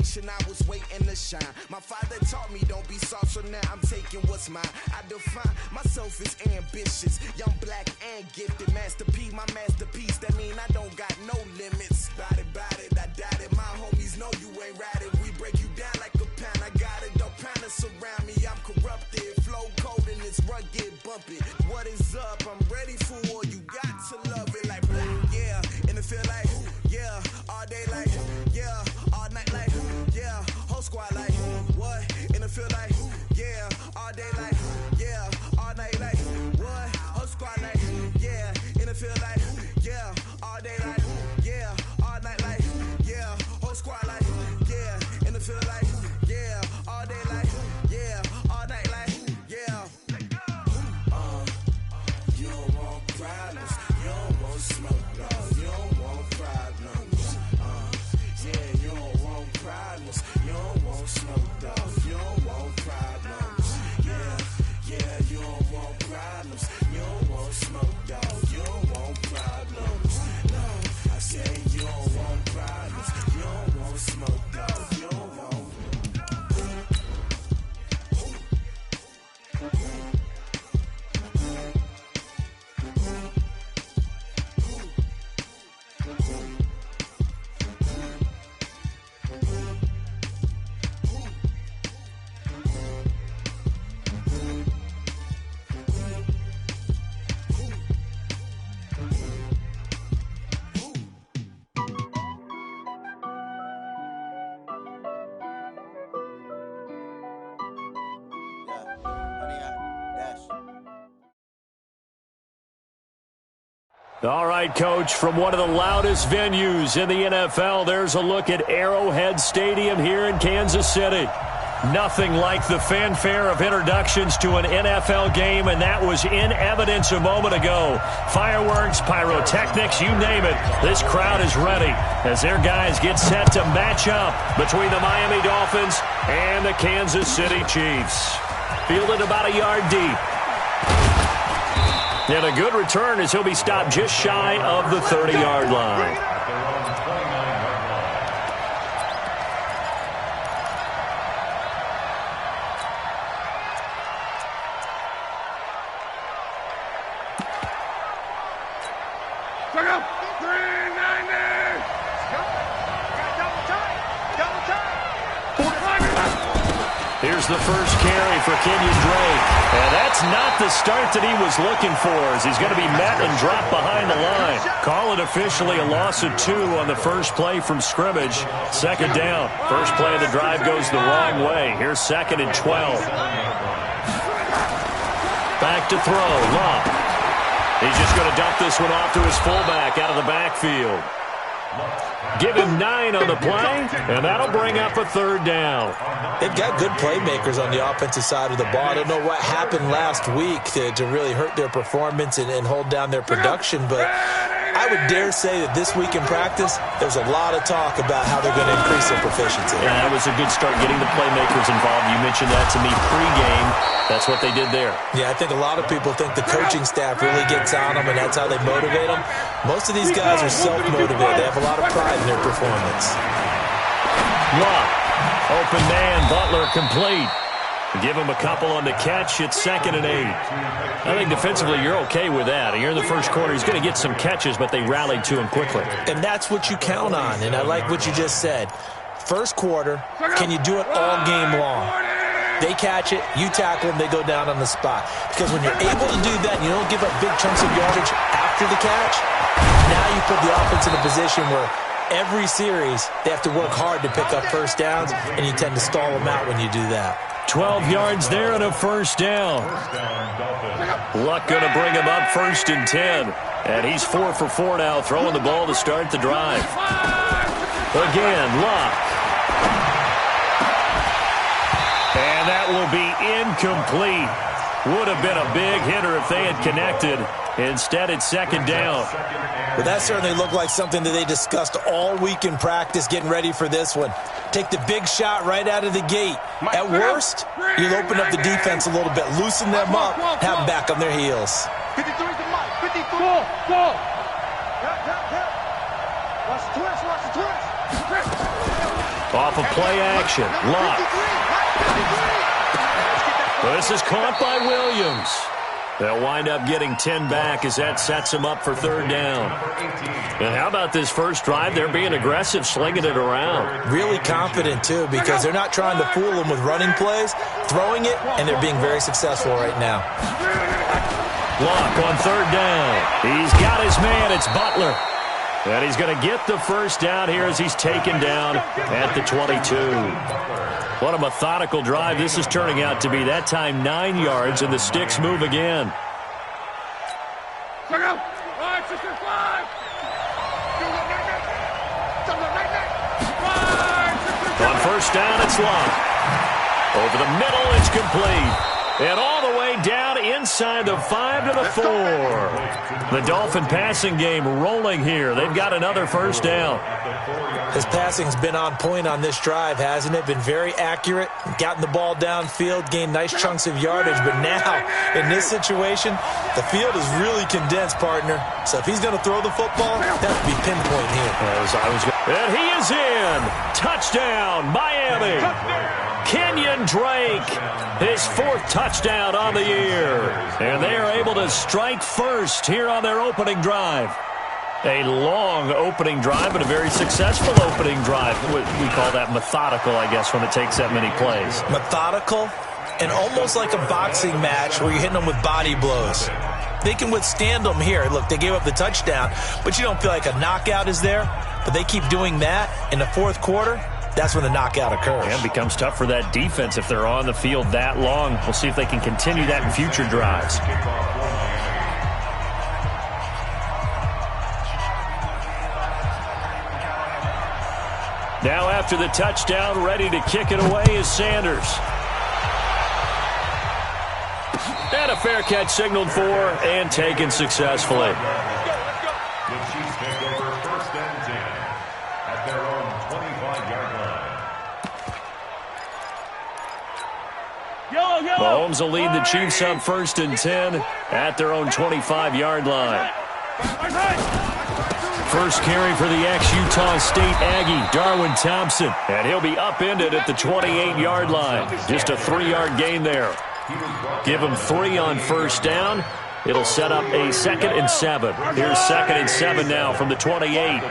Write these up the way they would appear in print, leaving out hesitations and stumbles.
generation, I was waiting to shine. My father taught me don't be soft, so now I'm taking what's mine. I define myself as ambitious, young, black, and gifted. Master P, my masterpiece, that mean I don't got no limits. Bout it, I doubt it. My homies know you ain't ratted. We break you down like a pound. I got it, don't pound to surround me. I'm corrupted, flow cold and it's rugged, bumpy. What is up? I'm ready for all you got to love it like yeah, and it feel like yeah, all day like yeah, all night like yeah, whole squad like what? And it feel like yeah, all day like yeah, all night like what? Whole squad like yeah, and it feel like yeah, all day like yeah, all night like yeah, whole squad like yeah, and it feel like yeah, all day like yeah, all night like yeah. You don't want problems, you don't want smoke, dog. You don't want problems. Yeah, you don't want problems, you don't want smoke, dog. You don't want problems. Yeah, you don't want problems, you don't want smoke, dog. You don't want problems. No, I say you don't want problems, you don't want smoke, dog. You don't want. All right, Coach, from one of the loudest venues in the NFL, there's a look at Arrowhead Stadium here in Kansas City. Nothing like the fanfare of introductions to an NFL game, and that was in evidence a moment ago. Fireworks, pyrotechnics, you name it. This crowd is ready as their guys get set to match up between the Miami Dolphins and the Kansas City Chiefs. Fielded about a yard deep. And a good return as he'll be stopped just shy of the 30-yard line. Here's the first carry for Kenyon Drake. And that's not the start that he was looking for, as he's going to be met and dropped behind the line. Call it officially a loss of 2 on the first play from scrimmage. Second down. First play of the drive goes the wrong way. Here's 2nd and 12. Back to throw. Love. He's just going to dump this one off to his fullback out of the backfield. Give him 9 on the play, and that'll bring up a 3rd down. They've got good playmakers on the offensive side of the ball. I don't know what happened last week to really hurt their performance and hold down their production, but I would dare say that this week in practice, there's a lot of talk about how they're going to increase their proficiency. Yeah, that was a good start getting the playmakers involved. You mentioned that to me pregame. That's what they did there. Yeah, I think a lot of people think the coaching staff really gets on them, and that's how they motivate them. Most of these guys are self-motivated. They have a lot of pride in their performance. Lock. Open man. Butler complete. Give him a couple on the catch. It's 2nd and 8. I think defensively you're okay with that. Here in the first quarter, he's going to get some catches, but they rallied to him quickly. And that's what you count on, and I like what you just said. First quarter, can you do it all game long? They catch it, you tackle them, they go down on the spot. Because when you're able to do that and you don't give up big chunks of yardage after the catch, now you put the offense in a position where every series they have to work hard to pick up first downs, and you tend to stall them out when you do that. 12 yards there and a first down. Luck going to bring him up 1st and 10. And he's 4 for 4 now, throwing the ball to start the drive. Again, Luck. And that will be incomplete. Would have been a big hitter if they had connected. Instead, it's 2nd down. Well, that certainly looked like something that they discussed all week in practice, getting ready for this one. Take the big shot right out of the gate. At worst, you'll open up the defense a little bit, loosen them up, have them back on their heels. 53 to Mike. 54. Go. Watch the twist. Watch the twist. Off of play action. Luck. This is caught by Williams. They'll wind up getting 10 back as that sets them up for third down. And how about this first drive? They're being aggressive, slinging it around. Really confident, too, because they're not trying to fool them with running plays, throwing it, and they're being very successful right now. Luck on third down. He's got his man. It's Butler. And he's going to get the first down here as he's taken down at the 22. What a methodical drive this is turning out to be. That time 9 yards, and the sticks move again. On first down, it's Luck. Over the middle, it's complete. And all the way down inside the 5 to the 4. The Dolphin passing game rolling here. They've got another first down. His passing's been on point on this drive, hasn't it? Been very accurate, gotten the ball downfield, gained nice chunks of yardage. But now, in this situation, the field is really condensed, partner. So if he's going to throw the football, that would be pinpoint here. And he is in. Touchdown, Miami. Kenyon Drake, his 4th touchdown on the year. And they are able to strike first here on their opening drive. A long opening drive, but a very successful opening drive. We call that methodical, I guess, when it takes that many plays. Methodical and almost like a boxing match where you're hitting them with body blows. They can withstand them here. Look, they gave up the touchdown, but you don't feel like a knockout is there. But they keep doing that in the 4th quarter. That's when the knockout occurs. And it becomes tough for that defense if they're on the field that long. We'll see if they can continue that in future drives. Now after the touchdown, ready to kick it away is Sanders. And a fair catch signaled for and taken successfully. The Chiefs take over first and 10 at their own 25-yard line. Mahomes will lead the Chiefs up first and 10 at their own 25-yard line. First carry for the ex-Utah State Aggie, Darwin Thompson. And he'll be upended at the 28-yard line. Just a 3-yard gain there. Give him 3 on first down. It'll set up a 2nd and 7. Here's 2nd and 7 now from the 28. 52, 52.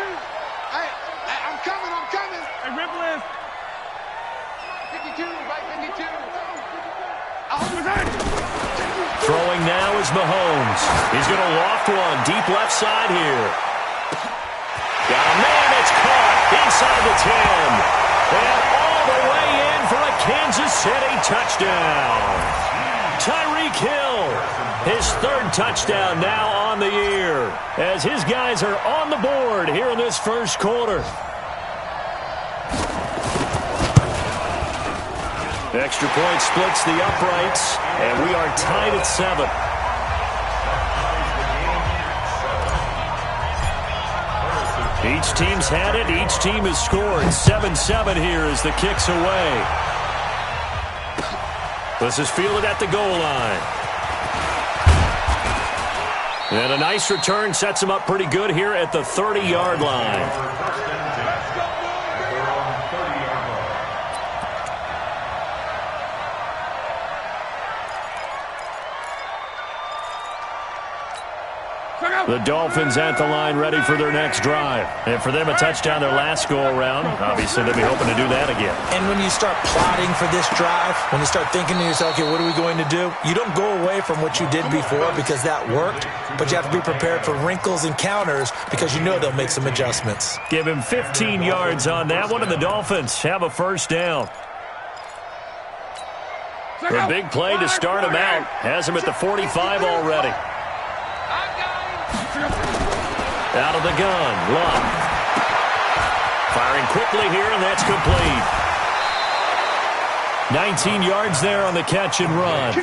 I'm coming. Hey, Ripple is 52, right 52. Throwing now is Mahomes. He's going to loft one deep left side here. Got a man, it's caught inside the 10. And all the way in for a Kansas City touchdown. Tyreek Hill, his 3rd touchdown now on the year, as his guys are on the board here in this first quarter. Extra point splits the uprights, and we are tied at 7. Each team's had it. Each team has scored. 7-7 here as the kick's away. This is fielded at the goal line. And a nice return sets him up pretty good here at the 30-yard line. The Dolphins at the line ready for their next drive. And for them, a touchdown their last go-around. Obviously, they'll be hoping to do that again. And when you start plotting for this drive, when you start thinking to yourself, okay, what are we going to do? You don't go away from what you did before because that worked, but you have to be prepared for wrinkles and counters because you know they'll make some adjustments. Give him 15 yards on that one, and the Dolphins have a first down. A big play to start him out. Has him at the 45 already. Out of the gun, Luck. Firing quickly here, and that's complete. 19 yards there on the catch and run.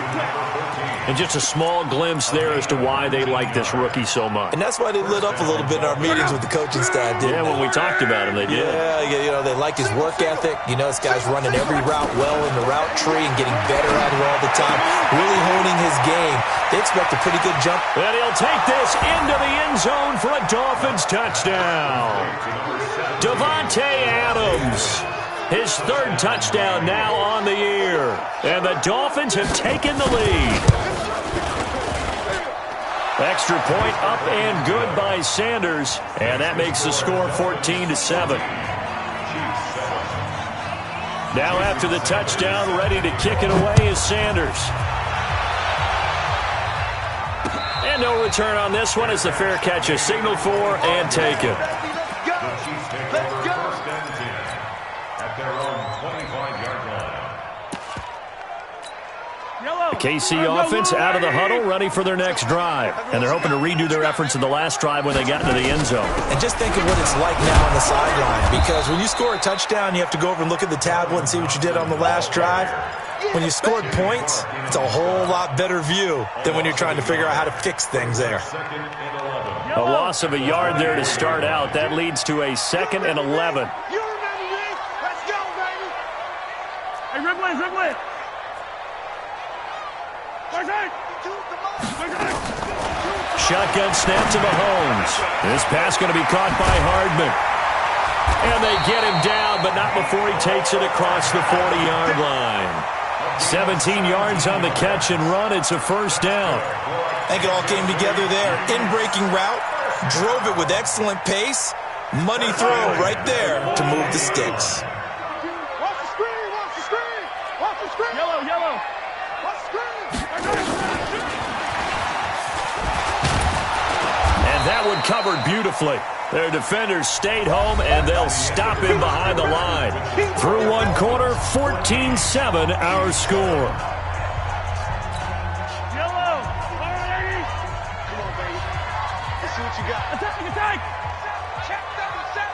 And just a small glimpse there as to why they like this rookie so much. And that's why they lit up a little bit in our meetings with the coaching staff, didn't they? Yeah, when we talked about him, they did. Yeah, they like his work ethic. This guy's running every route well in the route tree and getting better at it all the time, really honing his game. They expect a pretty good jump. And he'll take this into the end zone for a Dolphins touchdown. Davante Adams. His third touchdown now on the year. And the Dolphins have taken the lead. Extra point up and good by Sanders. And that makes the score 14-7. Now after the touchdown, ready to kick it away is Sanders. And no return on this one as the fair catch is signaled for and taken. The KC offense out of the huddle, ready for their next drive. And they're hoping to redo their efforts in the last drive when they got into the end zone. And just think of what it's like now on the sideline. Because when you score a touchdown, you have to go over and look at the tablet and see what you did on the last drive. When you scored points, it's a whole lot better view than when you're trying to figure out how to fix things there. A loss of a yard there to start out. That leads to a 2nd and 11. You remember me? Let's go, baby. Hey, Ripley. Shotgun snap to Mahomes. This pass going to be caught by Hardman. And they get him down, but not before he takes it across the 40-yard line. 17 yards on the catch and run. It's a first down. I think it all came together there. In-breaking route, drove it with excellent pace. Money throw right there to move the sticks. Watch the screen. Yellow. Watch the screen. And that one covered beautifully. Their defenders stayed home, and they'll stop him behind the line. Through one quarter, 14-7 our score. Yellow. All right, come on, baby. Let's see what you got. Attack. Check double set.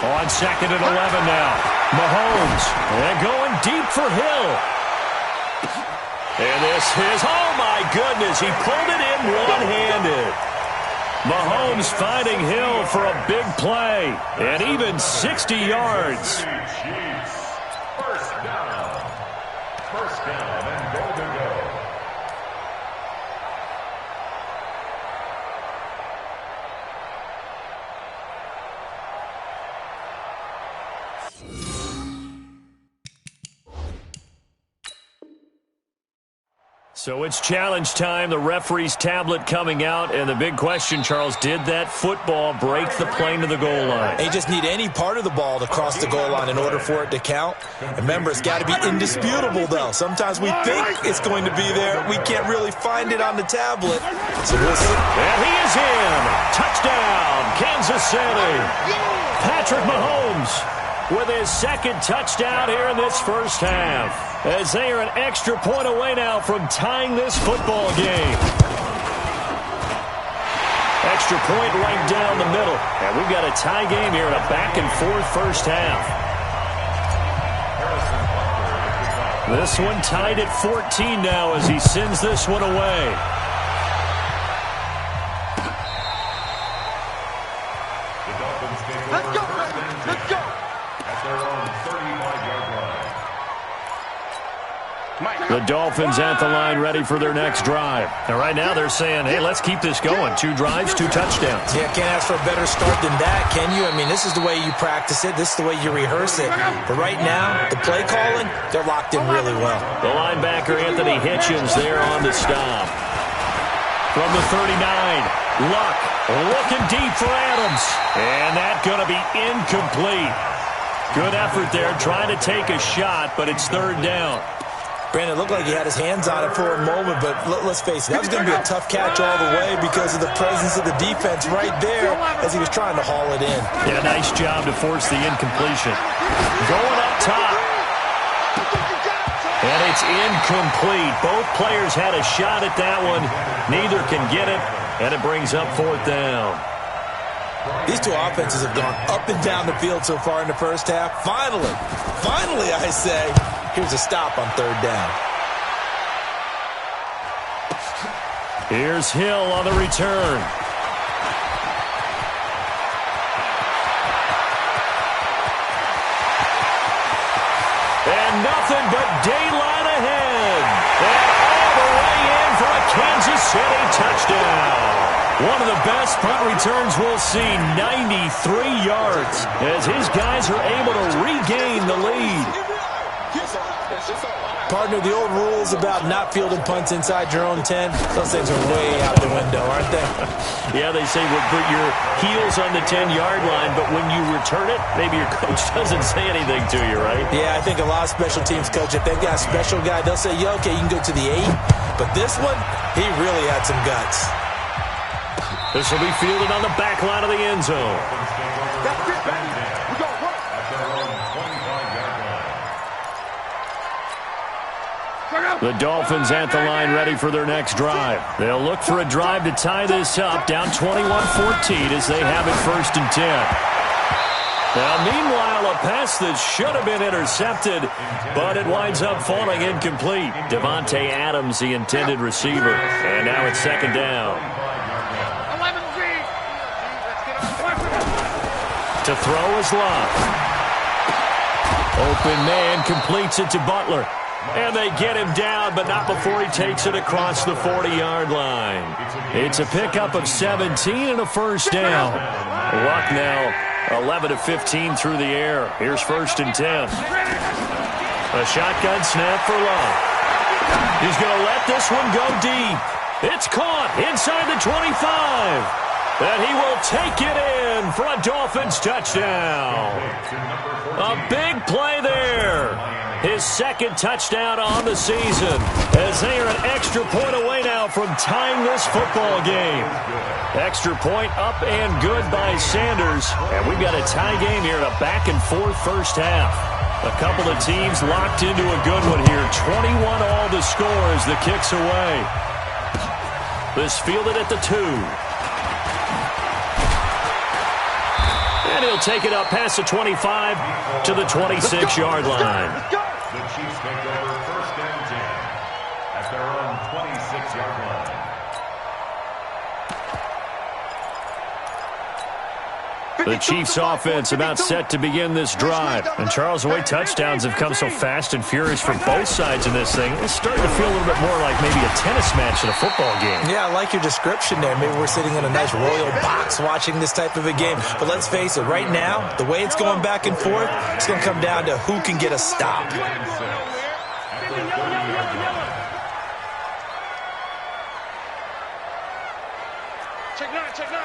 On 2nd and 11 now. Mahomes. And going deep for Hill. And this is, oh my goodness, he pulled it in one-handed. Mahomes finding Hill for a big play, and even 60 yards. First down and goal to go. So it's challenge time. The referee's tablet coming out. And the big question, Charles, did that football break the plane to the goal line? They just need any part of the ball to cross the goal line in order for it to count. Remember, it's got to be indisputable, though. Sometimes we think it's going to be there. We can't really find it on the tablet. So we'll see. And he is in. Touchdown, Kansas City. Patrick Mahomes with his second touchdown here in this first half, as they are an extra point away now from tying this football game. Extra point right down the middle. And we've got a tie game here in a back-and-forth first half. This one tied at 14 now as he sends this one away. Let's go. The Dolphins at the line ready for their next drive. And right now they're saying, hey, let's keep this going. 2 drives, 2 touchdowns. Yeah, can't ask for a better start than that, can you? I mean, this is the way you practice it. This is the way you rehearse it. But right now, the play calling, they're locked in really well. The linebacker, Anthony Hitchens, there on the stop. From the 39, Luck looking deep for Adams. And that's going to be incomplete. Good effort there, trying to take a shot, but it's 3rd down. Brandon, it looked like he had his hands on it for a moment, but let's face it, that was going to be a tough catch all the way because of the presence of the defense right there as he was trying to haul it in. Yeah, nice job to force the incompletion. Going up top. And it's incomplete. Both players had a shot at that one. Neither can get it, and it brings up 4th down. These two offenses have gone up and down the field so far in the first half. Finally, I say, here's a stop on third down. Here's Hill on the return. And nothing but daylight ahead. And all the way in for a Kansas City touchdown. One of the best punt returns we'll see, 93 yards, as his guys are able to regain the lead. Partner, the old rules about not fielding punts inside your own 10, those things are way out the window, aren't they? Yeah, they say we'll put your heels on the 10-yard line, but when you return it, maybe your coach doesn't say anything to you, right? Yeah, I think a lot of special teams coach, if they've got a special guy, they'll say, yeah, okay, you can go to the 8. But this one, he really had some guts. This will be fielded on the back line of the end zone. That's it, baby. We go work. The Dolphins at the line ready for their next drive. They'll look for a drive to tie this up, down 21-14 as they have it 1st and 10. Now, meanwhile, a pass that should have been intercepted, but it winds up falling incomplete. Devontae Adams, the intended receiver. And now it's 2nd down. To throw is Love. Open man completes it to Butler. And they get him down, but not before he takes it across the 40-yard line. It's a pickup of 17 and a 1st down. Luck now 11 of 15 through the air. Here's 1st and 10. A shotgun snap for Love. He's going to let this one go deep. It's caught inside the 25. And he will take it in for a Dolphins touchdown. A big play there. His 2nd touchdown on the season, as they are an extra point away now from tying this football game. Extra point up and good by Sanders. And we've got a tie game here in a back-and-forth first half. A couple of teams locked into a good one here. 21 all the score as the kick's away. This fielded at the 2. And he'll take it up past the 25 to the 26-yard line. The Chiefs take over 1st and 10 at their own 26-yard line. The Chiefs offense about set to begin this drive. And Charles, the way touchdowns have come so fast and furious from both sides in this thing, it's starting to feel a little bit more like maybe a tennis match in a football game. Yeah, I like your description there. Maybe we're sitting in a nice royal box watching this type of a game. But let's face it, right now, the way it's going back and forth, it's going to come down to who can get a stop. Check 9, check 9.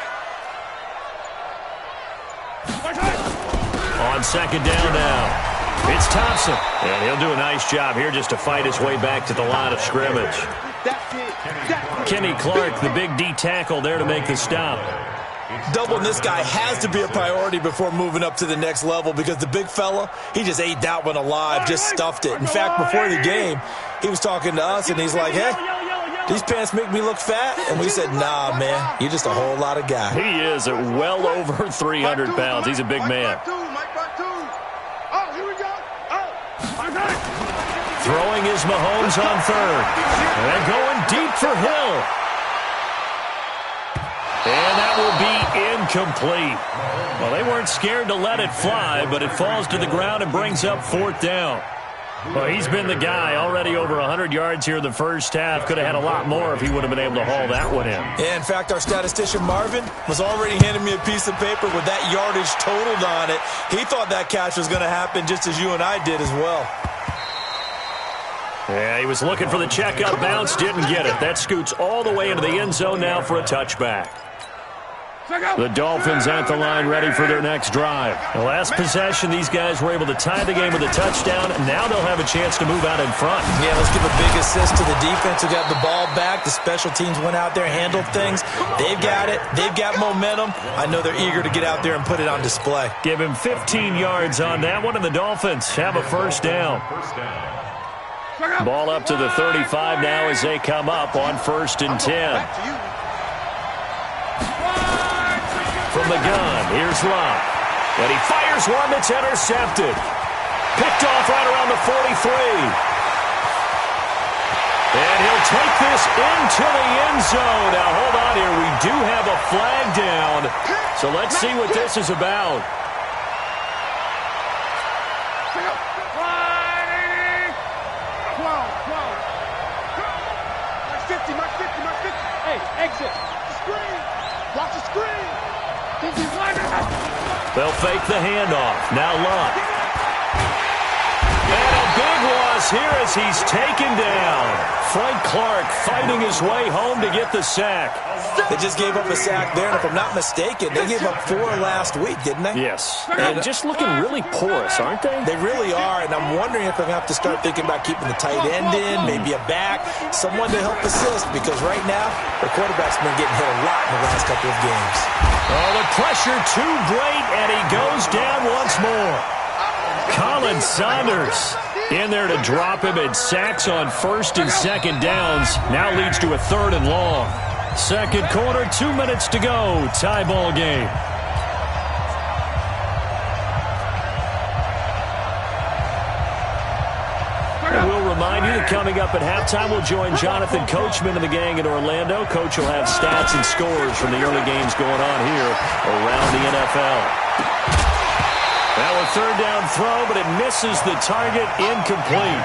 On 2nd down now, it's Thompson. And he'll do a nice job here just to fight his way back to the line of scrimmage. Kenny Clark, the big D tackle there to make the stop. Doubling this guy has to be a priority before moving up to the next level because the big fella, he just ate that one alive, just stuffed it. In fact, before the game, he was talking to us, and he's like, hey, these pants make me look fat? And we said, nah, man, you're just a whole lot of guy. He is at well over 300 pounds. He's a big man. Throwing is Mahomes on 3rd. And going deep for Hill. And that will be incomplete. Well, they weren't scared to let it fly, but it falls to the ground and brings up 4th down. Well, he's been the guy, already over 100 yards here in the first half. Could have had a lot more if he would have been able to haul that one in. Yeah, in fact, our statistician Marvin was already handing me a piece of paper with that yardage totaled on it. He thought that catch was going to happen just as you and I did as well. Yeah, he was looking for the check-up bounce, didn't get it. That scoots all the way into the end zone now for a touchback. The Dolphins at the line ready for their next drive. The last possession, these guys were able to tie the game with a touchdown, and now they'll have a chance to move out in front. Yeah, let's give a big assist to the defense who got the ball back. The special teams went out there, handled things. They've got it. They've got momentum. I know they're eager to get out there and put it on display. Give him 15 yards on that one, and the Dolphins have a 1st down. Ball up to the 35 now as they come up on 1st and 10. from the gun. Here's Love. And he fires one that's intercepted. Picked off right around the 43. And he'll take this into the end zone. Now, hold on here. We do have a flag down. So let's see what this is about. Exit. Screen. Watch the screen. They'll fake the handoff. Now Love. And a big loss here as he's taken down. Frank Clark fighting his way home to get the sack. They just gave up a sack there, and if I'm not mistaken, they gave up 4 last week, didn't they? Yes. And just looking really porous, aren't they? They really are, and I'm wondering if they're going to have to start thinking about keeping the tight end in, maybe a back, someone to help assist, because right now, the quarterback's been getting hit a lot in the last couple of games. Oh, the pressure too great, and he goes down once more. Colin Saunders in there to drop him, and sacks on 1st and 2nd downs. Now leads to a 3rd and long. Second quarter, 2 minutes to go. Tie ball game. And we'll remind you that coming up at halftime, we'll join Jonathan Coachman and the gang in Orlando. Coach will have stats and scores from the early games going on here around the NFL. Now a 3rd down throw, but it misses the target, incomplete.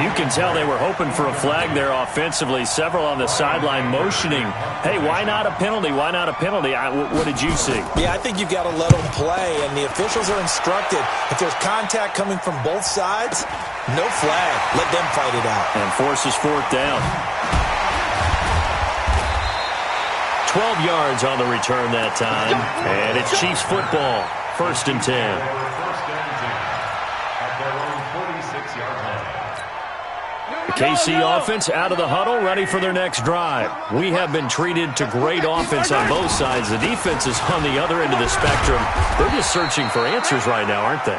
You can tell they were hoping for a flag there offensively. Several on the sideline motioning, hey, why not a penalty? Why not a penalty? What did you see? Yeah, I think you've got to let them play, and the officials are instructed. If there's contact coming from both sides, no flag. Let them fight it out. And forces 4th down. 12 yards on the return that time. And it's Chiefs football. 1st and 10. First and 10 at their own 46-yard line. The KC offense out of the huddle, ready for their next drive. We have been treated to great offense on both sides. The defense is on the other end of the spectrum. They're just searching for answers right now, aren't they?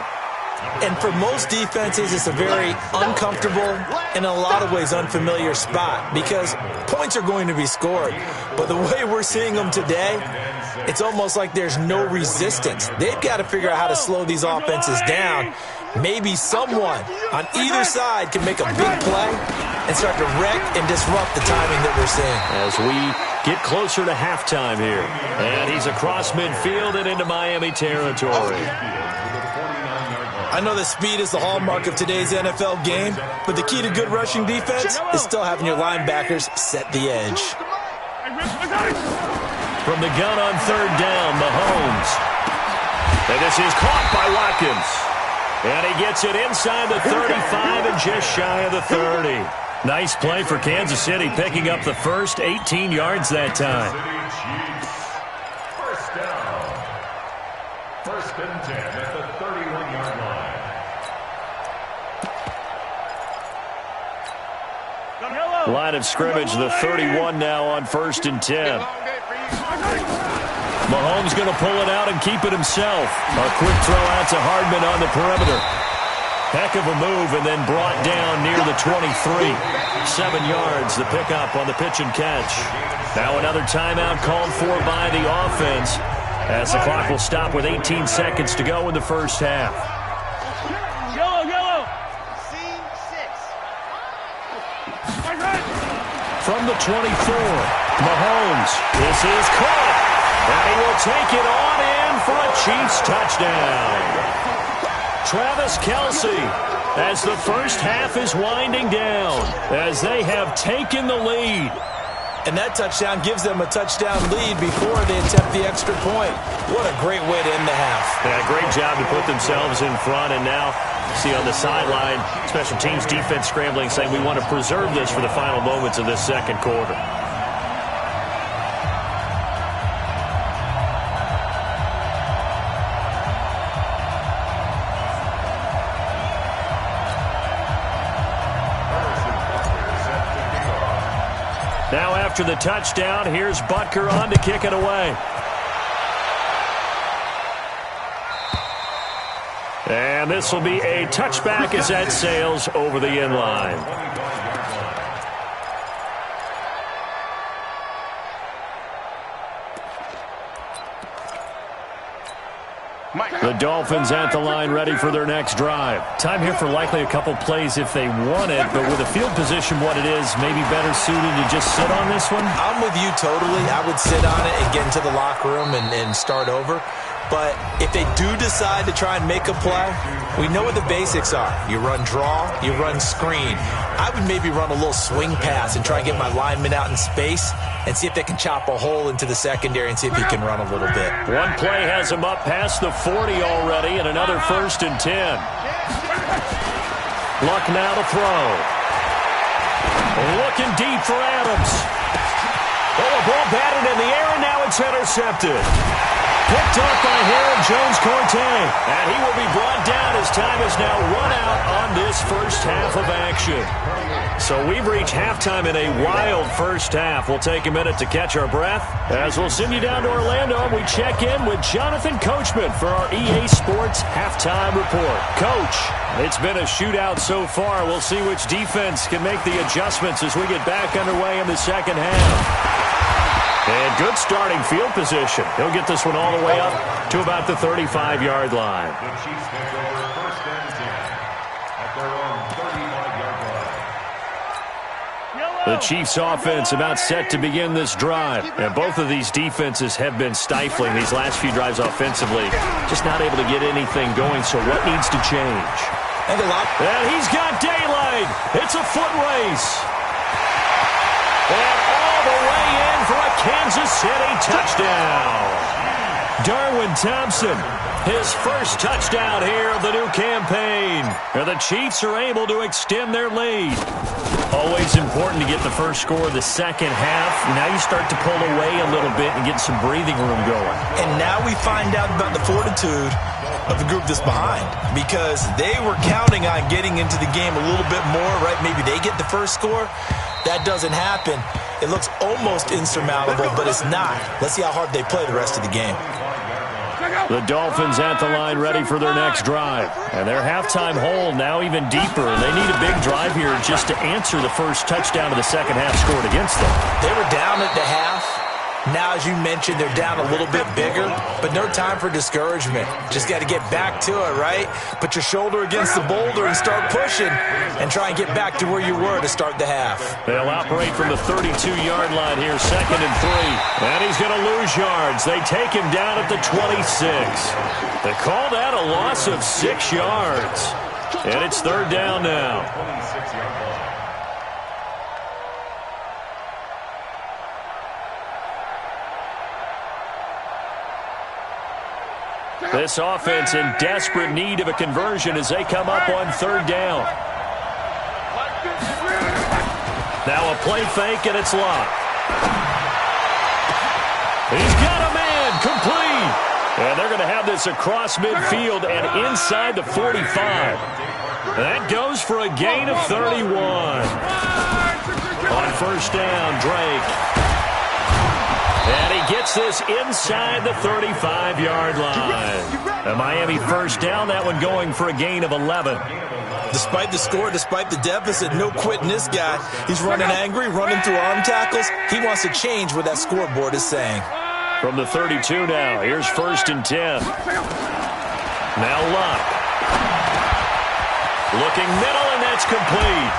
And for most defenses, it's a very uncomfortable and in a lot of ways unfamiliar spot because points are going to be scored. But the way we're seeing them today, it's almost like there's no resistance. They've got to figure out how to slow these offenses down. Maybe someone on either side can make a big play and start to wreck and disrupt the timing that we're seeing. As we get closer to halftime here. And he's across midfield and into Miami territory. I know that speed is the hallmark of today's NFL game, but the key to good rushing defense is still having your linebackers set the edge. From the gun on 3rd down, Mahomes. And this is caught by Watkins. And he gets it inside the 35 and just shy of the 30. Nice play for Kansas City, picking up the first 18 yards that time. First down. 1st and 10 at the 31-yard line. Line of scrimmage, the 31 now on 1st and 10. Mahomes going to pull it out and keep it himself. A quick throw out to Hardman on the perimeter. Heck of a move, and then brought down near the 23. 7 yards, the pickup on the pitch and catch. Now another timeout called for by the offense as the clock will stop with 18 seconds to go in the first half. Yellow. From the 24, Mahomes. This is caught. And he will take it on in for a Chiefs touchdown. Travis Kelce, as the first half is winding down, as they have taken the lead. And that touchdown gives them a touchdown lead before they attempt the extra point. What a great way to end the half. Yeah, great job to put themselves in front. And now, see on the sideline, special teams defense scrambling, saying we want to preserve this for the final moments of this second quarter. Now after the touchdown, here's Butker on to kick it away. And this will be a touchback as that sails over the end line. The Dolphins at the line ready for their next drive. Time here for likely a couple plays if they want it, but with the field position what it is, maybe better suited to just sit on this one? I'm with you totally. I would sit on it and get into the locker room and start over. But if they do decide to try and make a play, we know what the basics are. You run draw, you run screen. I would maybe run a little swing pass and try and get my lineman out in space and see if they can chop a hole into the secondary and see if he can run a little bit. One play has him up past the 40 already, and another 1st and 10. Luck now to throw. Looking deep for Adams. Oh, a ball batted in the air, and now it's intercepted. Picked off by Harold Jones-Corte. And he will be brought down as time is now run out on this first half of action. So we've reached halftime in a wild first half. We'll take a minute to catch our breath as we'll send you down to Orlando and we check in with Jonathan Coachman for our EA Sports Halftime Report. Coach, it's been a shootout so far. We'll see which defense can make the adjustments as we get back underway in the second half. And good starting field position. He'll get this one all the way up to about the 35-yard line. The Chiefs take over 1st and 10 at their own 35-yard line. The Chiefs offense about set to begin this drive. And both of these defenses have been stifling these last few drives offensively. Just not able to get anything going, so what needs to change? And he's got daylight. It's a foot race. And all the way in for a Kansas City touchdown. Darwin Thompson, his first touchdown here of the new campaign. And the Chiefs are able to extend their lead. Always important to get the first score of the second half. Now you start to pull away a little bit and get some breathing room going. And now we find out about the fortitude of the group that's behind, because they were counting on getting into the game a little bit more, right? Maybe they get the first score. That doesn't happen. It looks almost insurmountable, but it's not. Let's see how hard they play the rest of the game. The Dolphins at the line ready for their next drive. And their halftime hole now even deeper. And they need a big drive here just to answer the first touchdown of the second half scored against them. They were down at the half. Now, as you mentioned, they're down a little bit bigger, but no time for discouragement. Just got to get back to it, right? Put your shoulder against the boulder and start pushing and try and get back to where you were to start the half. They'll operate from the 32-yard line here, 2nd and 3. And he's going to lose yards. They take him down at the 26. They call that a loss of 6 yards. And it's 3rd down now. 26-yard line. This offense in desperate need of a conversion as they come up on 3rd down. Now a play fake, and it's locked. He's got a man, complete. And they're going to have this across midfield and inside the 45. That goes for a gain of 31. On 1st down, Drake. And he gets this inside the 35-yard line. A Miami 1st down, that one going for a gain of 11. Despite the score, despite the deficit, no quitting this guy. He's running angry, running through arm tackles. He wants to change what that scoreboard is saying. From the 32 now, here's 1st and 10. Now Luck. Looking middle, and that's complete.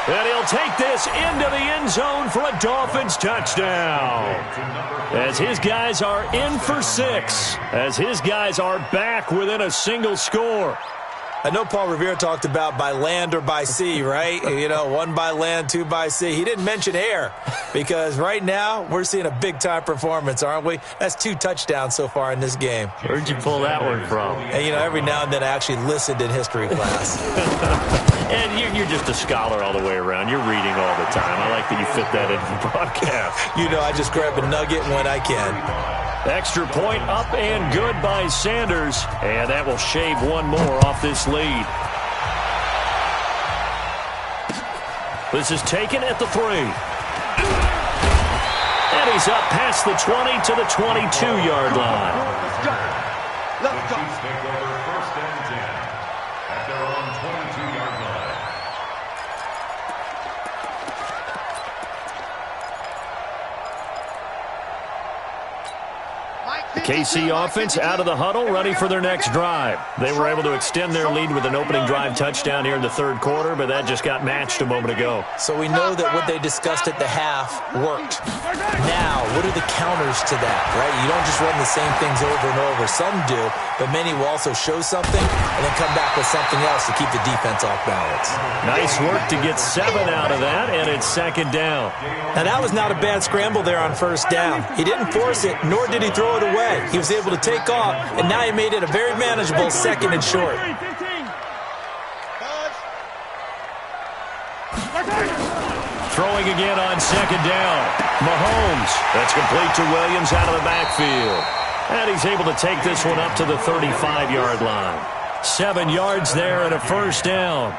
And he'll take this into the end zone for a Dolphins touchdown. As his guys are in for 6. As his guys are back within a single score. I know Paul Revere talked about by land or by sea, right? You know, 1 by land, 2 by sea. He didn't mention air because right now we're seeing a big-time performance, aren't we? That's 2 touchdowns so far in this game. Where'd you pull that one from? And, you know, every now and then I actually listened in history class. And you're just a scholar all the way around. You're reading all the time. I like that you fit that into the broadcast. You know, I just grab a nugget when I can. Extra point up and good by Sanders. And that will shave one more off this lead. This is taken at the 3. And he's up past the 20 to the 22-yard line. The Chiefs take over 1st and 10 at their own 22-yard line. The KC offense out of the huddle, ready for their next drive. They were able to extend their lead with an opening drive touchdown here in the third quarter, but that just got matched a moment ago. So we know that what they discussed at the half worked. Now, what are the counters to that, right? You don't just run the same things over and over. Some do, but many will also show something and then come back with something else to keep the defense off balance. Nice work to get 7 out of that, and it's second down. Now, that was not a bad scramble there on first down. He didn't force it, nor did he throw it away. He was able to take off, and now he made it a very manageable second and short. Throwing again on second down. Mahomes. That's complete to Williams out of the backfield. And he's able to take this one up to the 35-yard line. 7 yards there and a first down.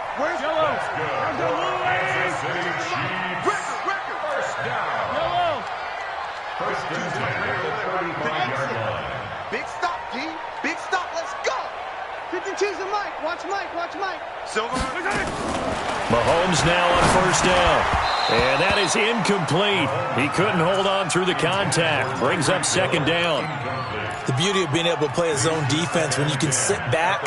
Big stop, G. Big stop. Let's go. 52's the Mike. Watch Mike. Watch Mike. Silver. Mahomes now on first down. And that is incomplete. He couldn't hold on through the contact. Brings up second down. The beauty of being able to play a zone defense when you can sit back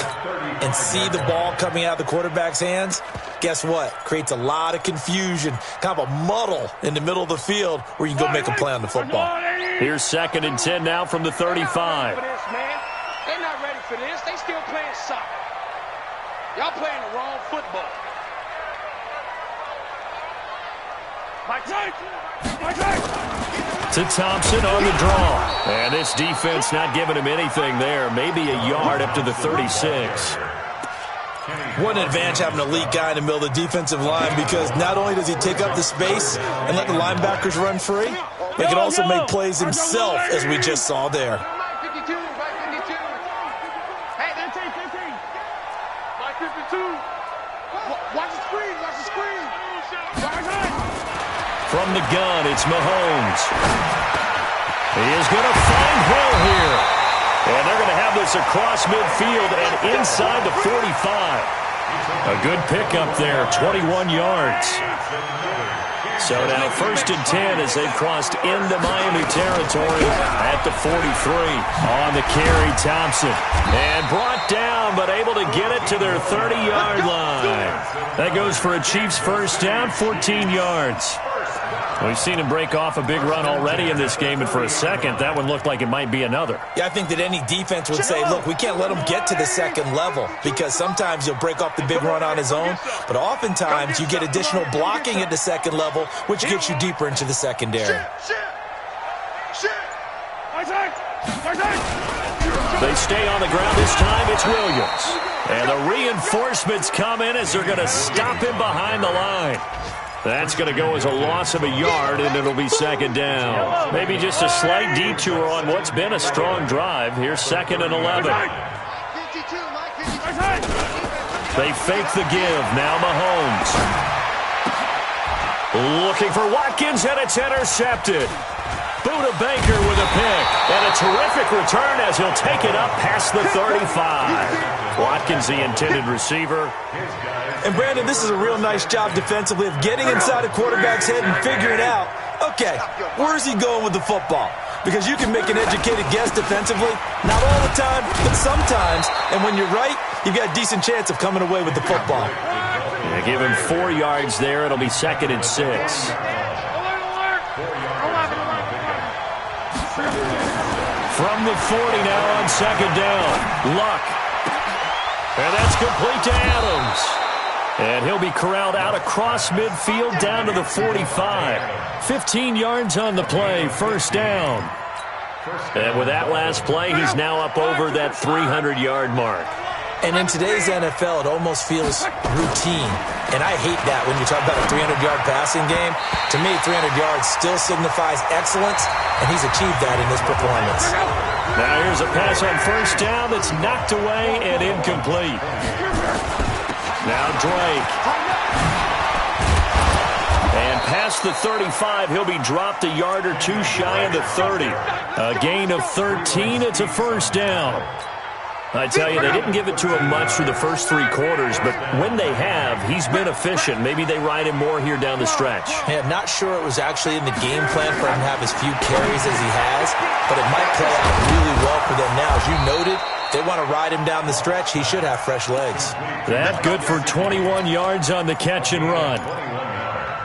and see the ball coming out of the quarterback's hands, guess what? Creates a lot of confusion, kind of a muddle in the middle of the field where you can go make a play on the football. Here's second and 10 now from the 35. They're not ready for this. They still playing soccer. Y'all playing the wrong football. To Thompson on the draw. And this defense not giving him anything there. Maybe a yard up to the 36. What an advantage having an elite guy in the middle of the defensive line, because not only does he take up the space and let the linebackers run free, but he can also make plays himself, as we just saw there. Mike 52. Mike 52. Hey, 15. Mike 52. Watch the screen. Watch the screen. From the gun, it's Mahomes. He is going to find Hill here. And they're going to have this across midfield and inside the 45. A good pickup there, 21 yards. So now first and 10 as they've crossed into Miami territory at the 43. On the carry, Thompson. And brought down, but able to get it to their 30-yard line. That goes for a Chiefs first down, 14 yards. We've seen him break off a big run already in this game, and for a second, that one looked like it might be another. Yeah, I think that any defense would say, look, we can't let him get to the second level, because sometimes he'll break off the big run on his own, but oftentimes you get additional blocking at the second level, which gets you deeper into the secondary. They stay on the ground this time. It's Williams. And the reinforcements come in as they're going to stop him behind the line. That's going to go as a loss of a yard, and it'll be second down. Maybe just a slight detour on what's been a strong drive. Here's second and 11. They fake the give. Now Mahomes. Looking for Watkins, and it's intercepted. Buda Baker with a pick. And a terrific return as he'll take it up past the 35. Watkins, the intended receiver. And, Brandon, this is a real nice job defensively of getting inside a quarterback's head and figuring out, okay, where's he going with the football? Because you can make an educated guess defensively, not all the time, but sometimes. And when you're right, you've got a decent chance of coming away with the football. Yeah, give him 4 yards there. It'll be second and 6. From the 40 now on second down. Luck. And that's complete to Adams. And he'll be corralled out across midfield down to the 45. 15 yards on the play, first down. And with that last play, he's now up over that 300-yard mark. And in today's NFL, it almost feels routine. And I hate that when you talk about a 300-yard passing game. To me, 300 yards still signifies excellence, and he's achieved that in this performance. Now here's a pass on first down that's knocked away and incomplete. Now Drake. And past the 35, he'll be dropped a yard or two shy of the 30. A gain of 13, it's a first down. I tell you, they didn't give it to him much through the first 3 quarters, but when they have, he's been efficient. Maybe they ride him more here down the stretch. Yeah, I'm not sure it was actually in the game plan for him to have as few carries as he has, but it might play out really well for them now. As you noted, they want to ride him down the stretch. He should have fresh legs. That good for 21 yards on the catch and run.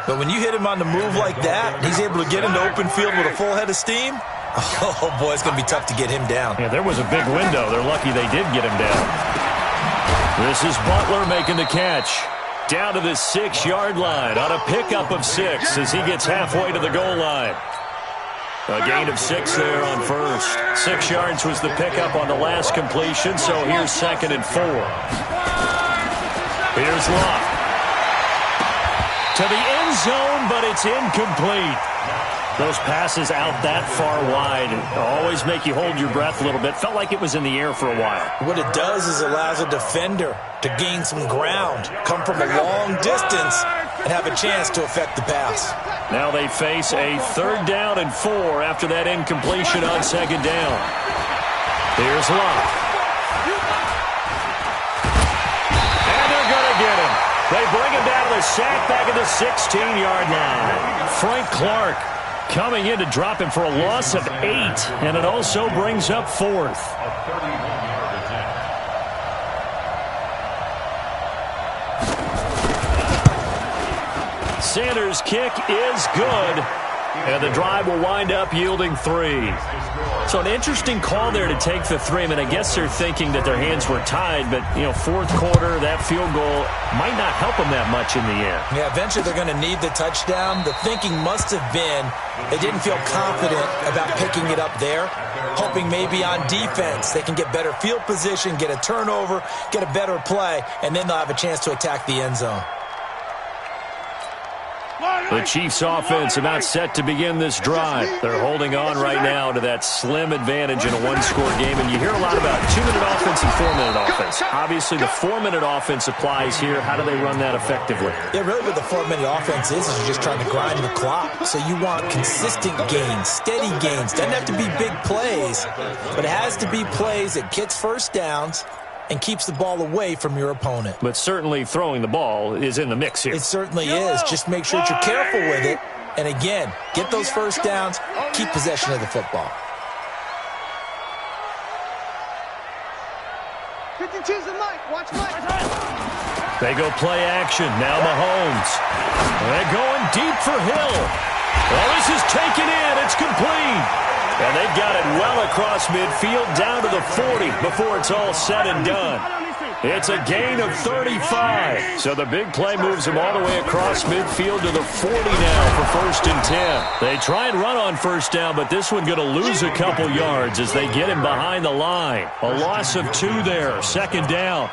But when you hit him on the move like that, he's able to get into open field with a full head of steam. Oh, boy, it's going to be tough to get him down. Yeah, there was a big window. They're lucky they did get him down. This is Butler making the catch. Down to the 6-yard line on a pickup of 6 as he gets halfway to the goal line. A gain of 6 there on first. 6 yards was the pickup on the last completion, so here's 2nd and 4. Here's Locke. To the end zone, but it's incomplete. Those passes out that far wide always make you hold your breath a little bit. Felt like it was in the air for a while. What it does is allows a defender to gain some ground, come from a long distance, and have a chance to affect the pass. Now they face a 3rd down and 4 after that incompletion on 2nd down. Here's Locke. And they're going to get him. They bring him down to the sack back at the 16-yard line. Frank Clark coming in to drop him for a loss of 8, and it also brings up 4th. Sanders' kick is good, and the drive will wind up yielding 3. So an interesting call there to take the 3. I mean, I guess they're thinking that their hands were tied, but, you know, 4th quarter, that field goal might not help them that much in the end. Yeah, eventually they're going to need the touchdown. The thinking must have been they didn't feel confident about picking it up there, hoping maybe on defense they can get better field position, get a turnover, get a better play, and then they'll have a chance to attack the end zone. The Chiefs offense about set to begin this drive. They're holding on right now to that slim advantage in a 1-score game. And you hear a lot about 2-minute offense and 4-minute offense. Obviously, the 4-minute offense applies here. How do they run that effectively? Yeah, really what the 4-minute offense is you're just trying to grind the clock. So you want consistent gains, steady gains. Doesn't have to be big plays, but it has to be plays that gets first downs and keeps the ball away from your opponent. But certainly throwing the ball is in the mix here. It certainly is. Just make sure that you're careful with it. And again, get those first downs, keep possession of the football. 52's the Mike. Watch Mike. They go play action. Now Mahomes. They're going deep for Hill. Well, this is taken in. It's complete. And they've got it well across midfield down to the 40 before it's all said and done. It's a gain of 35. So the big play moves them all the way across midfield to the 40 now for 1st and 10. They try and run on 1st down, but this one going to lose a couple yards as they get him behind the line. A loss of 2 there, 2nd down.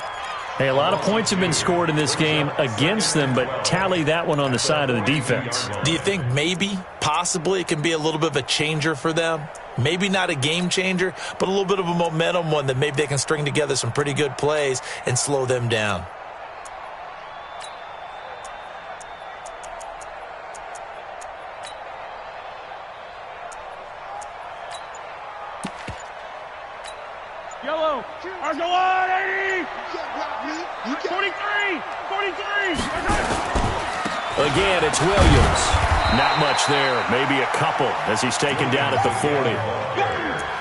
Hey, a lot of points have been scored in this game against them, but tally that one on the side of the defense. Do you think maybe, possibly, it can be a little bit of a changer for them? Maybe not a game changer, but a little bit of a momentum one that maybe they can string together some pretty good plays and slow them down. Yellow. Argolani. 43. Again, it's Williams. Not much there. Maybe a couple as he's taken down at the 40.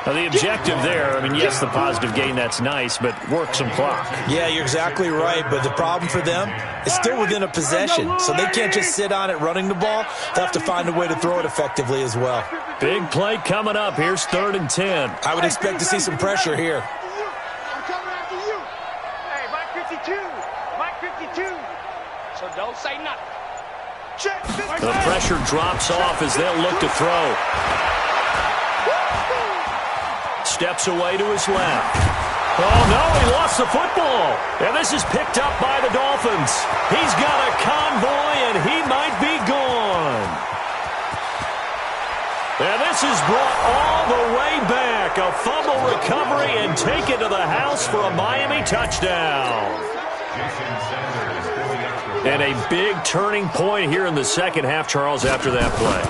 Now, the objective there, I mean, yes, the positive gain, that's nice, but work some clock. Yeah, you're exactly right, but the problem for them is still within a possession, so they can't just sit on it running the ball. They'll have to find a way to throw it effectively as well. Big play coming up. Here's 3rd and 10. I would expect to see some pressure here. I'm coming after you. Hey, Mike 52. Mike 52. So don't say nothing. Check. The pressure drops off as they'll look to throw. Steps away to his left. Oh, no, he lost the football. And this is picked up by the Dolphins. He's got a convoy, and he might be gone. And this is brought all the way back. A fumble recovery and taken to the house for a Miami touchdown. And a big turning point here in the second half, Charles, after that play.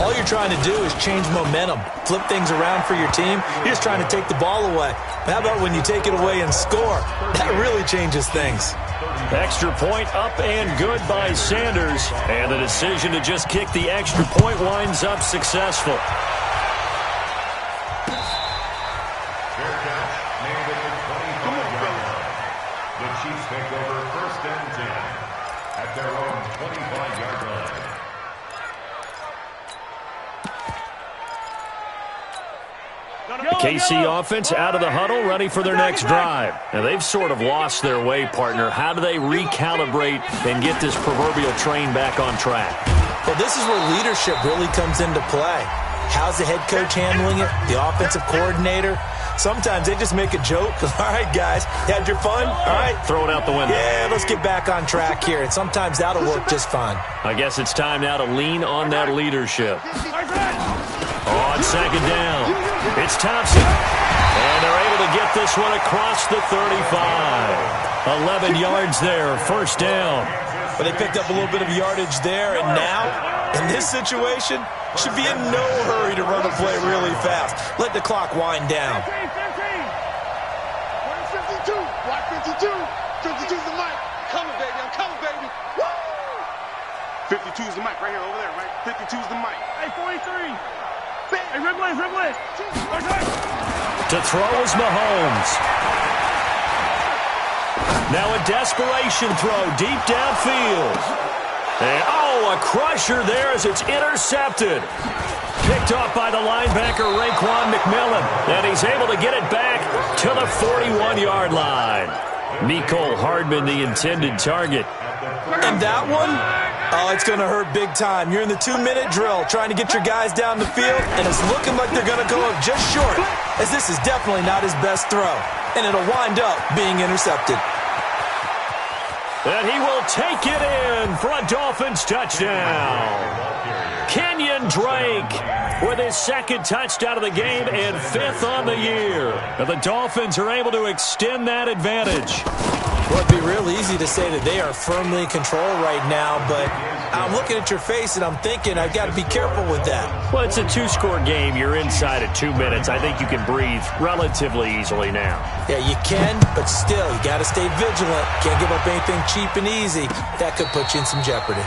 All you're trying to do is change momentum, flip things around for your team. You're just trying to take the ball away. But how about when you take it away and score? That really changes things. Extra point up and good by Sanders. And the decision to just kick the extra point winds up successful. The Chiefs take over first and 10 at their own 25-yard line. KC offense out of the huddle, ready for their next drive. Now, they've sort of lost their way, partner. How do they recalibrate and get this proverbial train back on track? Well, this is where leadership really comes into play. How's the head coach handling it? The offensive coordinator? Sometimes they just make a joke. All right, guys, you had your fun? All right. Throw it out the window. Yeah, let's get back on track here. And sometimes that'll work just fine. I guess it's time now to lean on that leadership. On second down, it's Thompson. And they're able to get this one across the 35. 11 yards there, first down. But they picked up a little bit of yardage there, and now, in this situation, should be in no hurry to run a play really fast. Let the clock wind down. 52. Watch 52. 52's the mic. Coming, baby. I'm coming, baby. Woo! 52's the mic right here, over there, right? 52's the mic. Hey, 43. Hey, Ridley. To throw is Mahomes. Now a desperation throw deep downfield. And, a crusher there as it's intercepted. Picked off by the linebacker, Raekwon McMillan. And he's able to get it back to the 41-yard line. Mecole Hardman, the intended target. And that one, it's going to hurt big time. You're in the 2-minute drill trying to get your guys down the field, and it's looking like they're going to go up just short, as this is definitely not his best throw. And it'll wind up being intercepted. And he will take it in for a Dolphins touchdown. Kenyon Drake with his second touchdown of the game and 5th on the year. And the Dolphins are able to extend that advantage. Well, it'd be real easy to say that they are firmly in control right now, but I'm looking at your face and I'm thinking I've got to be careful with that. Well, it's a 2-score game. You're inside at 2 minutes. I think you can breathe relatively easily now. Yeah, you can, but still, you got to stay vigilant. Can't give up anything cheap and easy. That could put you in some jeopardy.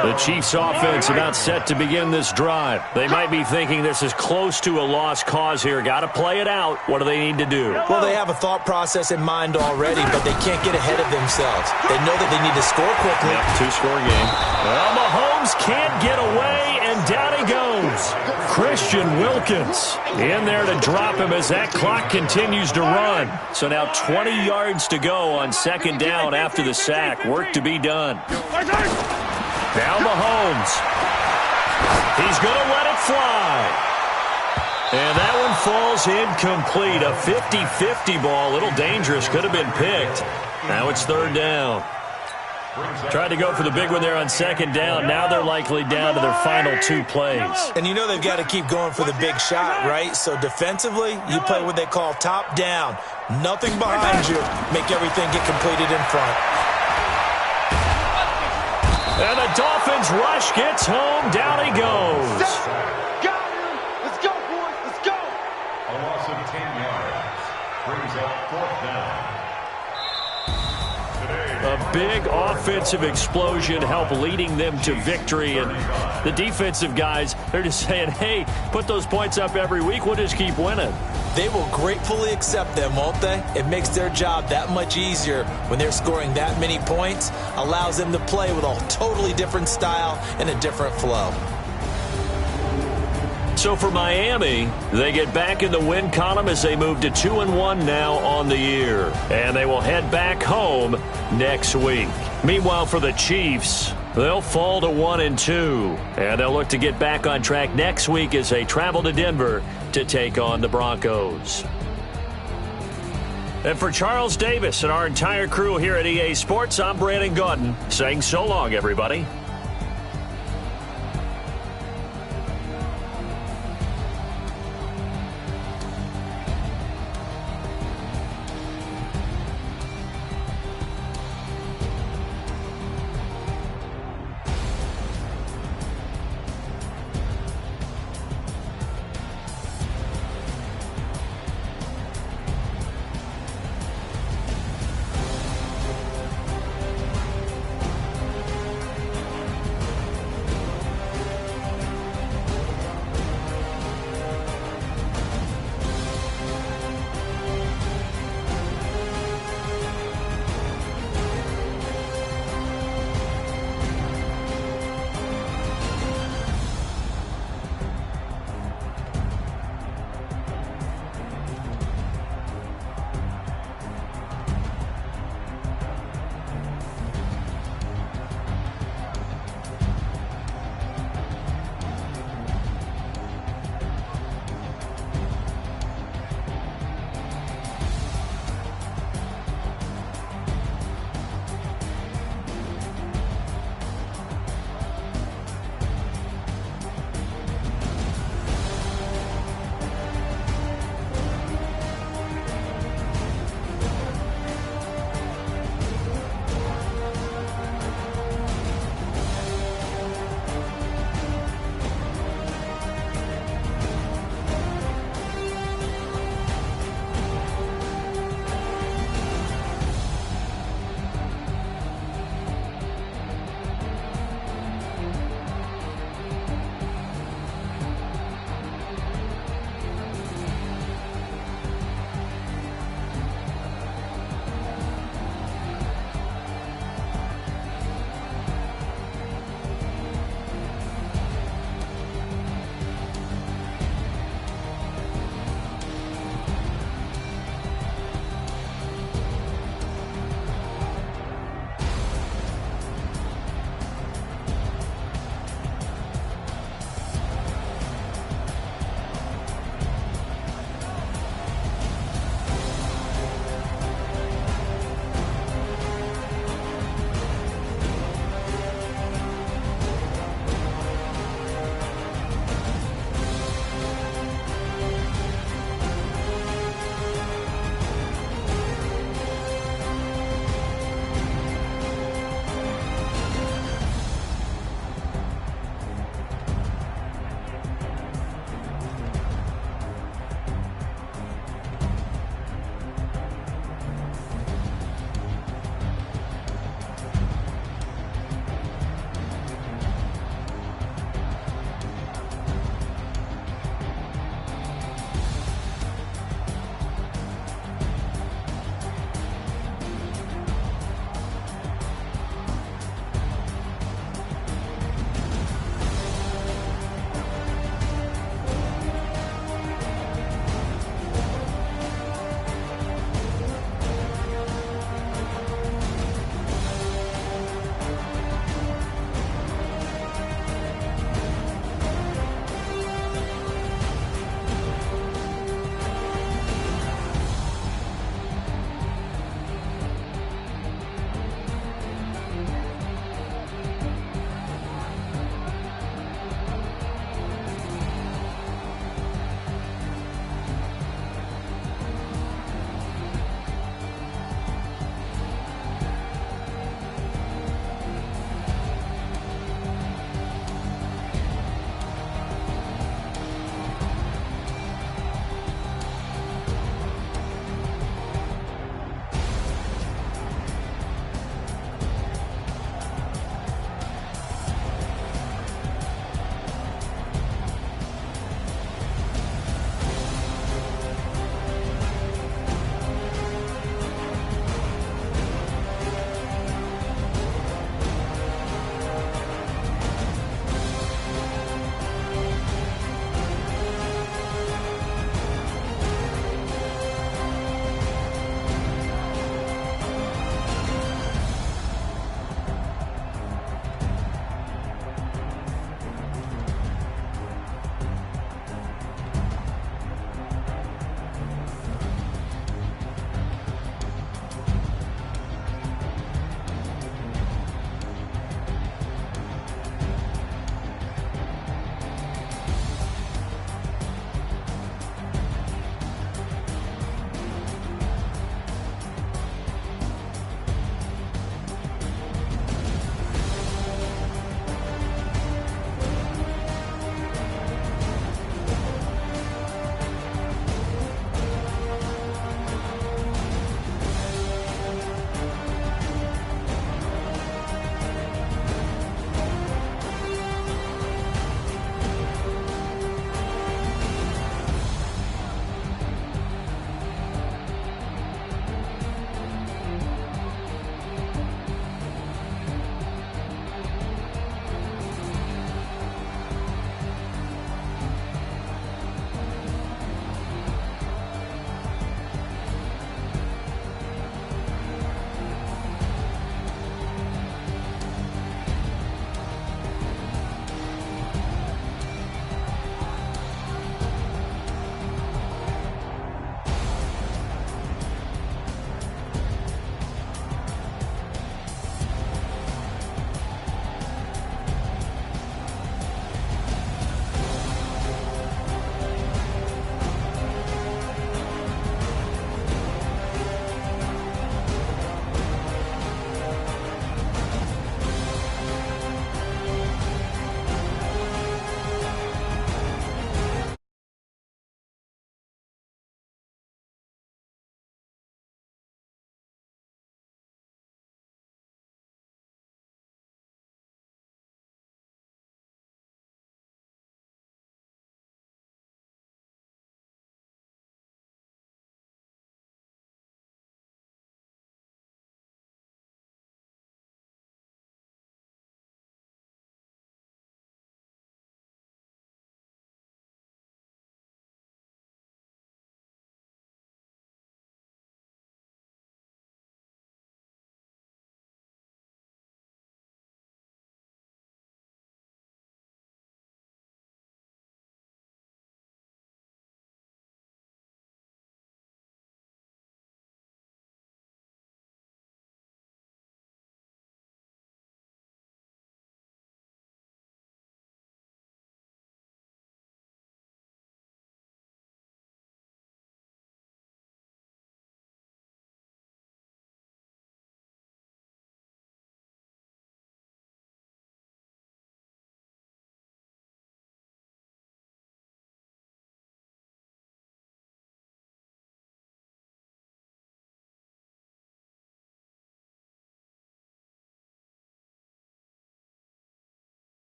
The Chiefs offense about set to begin this drive. They might be thinking this is close to a lost cause here. Got to play it out. What do they need to do? Well, they have a thought process in mind already, but they can't get ahead of themselves. They know that they need to score quickly. Yep, 2-score game. Well, Mahomes can't get away, and down he goes. Christian Wilkins in there to drop him as that clock continues to run. So now 20 yards to go on second down after the sack. Work to be done. Now Mahomes. He's going to let it fly. And that one falls incomplete. A 50-50 ball. A little dangerous. Could have been picked. Now it's third down. Tried to go for the big one there on second down. Now they're likely down to their final 2 plays. And you know they've got to keep going for the big shot, right? So defensively, you play what they call top down. Nothing behind you. Make everything get completed in front. And the Dolphins rush gets home. Down he goes. Got him. Let's go, boys. Let's go. A loss of 10 yards brings up 4th down. A big offensive explosion helped leading them to victory. And the defensive guys, they're just saying, hey, put those points up every week. We'll just keep winning. They will gratefully accept them, won't they? It makes their job that much easier when they're scoring that many points. Allows them to play with a totally different style and a different flow. So for Miami, they get back in the win column as they move to 2-1 now on the year. And they will head back home next week. Meanwhile, for the Chiefs, they'll fall to 1-2. And they'll look to get back on track next week as they travel to Denver to take on the Broncos. And for Charles Davis and our entire crew here at EA Sports, I'm Brandon Gaudin saying so long, everybody.